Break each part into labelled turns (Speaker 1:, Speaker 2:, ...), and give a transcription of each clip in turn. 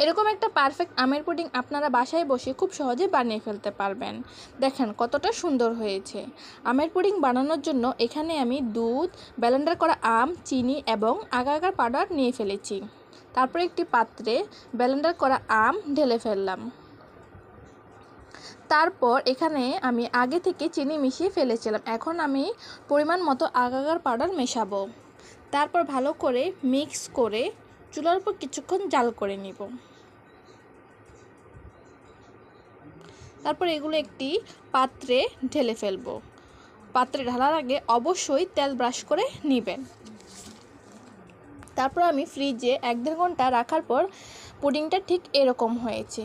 Speaker 1: এরকম একটা পারফেক্ট আমের পুডিং আপনারা বাসায় বসে খুব সহজে বানিয়ে ফেলতে পারবেন। দেখেন কতটা সুন্দর হয়েছে। আমের পুডিং বানানোর জন্য এখানে আমি দুধ, ব্লেন্ডার করা আম, চিনি এবং আগার আগার পাউডার নিয়ে ফেলেছি। তারপর একটি পাত্রে ব্লেন্ডার করা আম ঢেলে ফেললাম। তারপর এখানে আমি আগে থেকে চিনি মিশিয়ে ফেলেছিলাম। এখন আমি পরিমাণ মতো আগার আগার পাউডার মেশাবো। তারপর ভালো করে মিক্স করে চুলার উপর কিছুক্ষণ জাল করে নিব। তারপর এগুলো একটি পাত্রে ঢেলে ফেলবো। পাত্রে ঢালার আগে অবশ্যই তেল ব্রাশ করে নেবেন। তারপর আমি ফ্রিজে 1-1.5 ঘন্টা রাখার পর পুডিংটা ঠিক এরকম হয়েছে।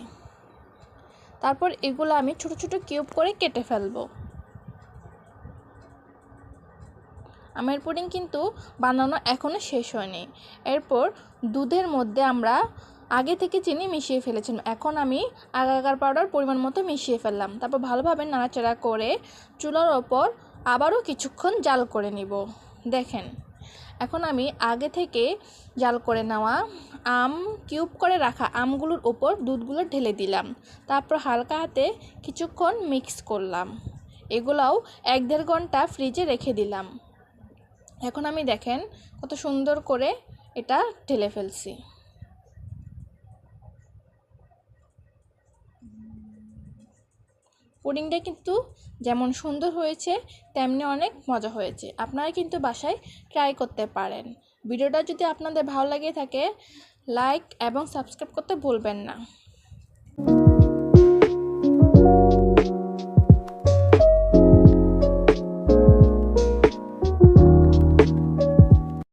Speaker 1: তারপর এগুলো আমি ছোট ছোট কিউব করে কেটে ফেলবো। আমের পুডিং কিন্তু বানানো এখনও শেষ হয়নি। এরপর দুধের মধ্যে আমরা আগে থেকে চিনি মিশিয়ে ফেলেছিলাম। এখন আমি আগার আগার পাউডার পরিমাণ মতো মিশিয়ে ফেললাম। তারপর ভালোভাবে নাড়াচাড়া করে চুলার ওপর আবারও কিছুক্ষণ জাল করে নিব। দেখেন এখন আমি আগে থেকে জাল করে নেওয়া আম কিউব করে রাখা আমগুলোর ওপর দুধগুলো ঢেলে দিলাম। তারপর হালকা হাতে কিছুক্ষণ মিক্স করলাম। এগুলাও 1-1.5 ঘন্টা ফ্রিজে রেখে দিলাম। এখন আমি দেখেন কত সুন্দর করে এটা ঢেলে ফেলছি। পুডিংটা কিন্তু যেমন সুন্দর হয়েছে তেমনি অনেক মজা হয়েছে। আপনারা কিন্তু বাসায় ট্রাই করতে পারেন। ভিডিওটা যদি আপনাদের ভালো লাগে থাকে লাইক এবং সাবস্ক্রাইব করতে ভুলবেন না।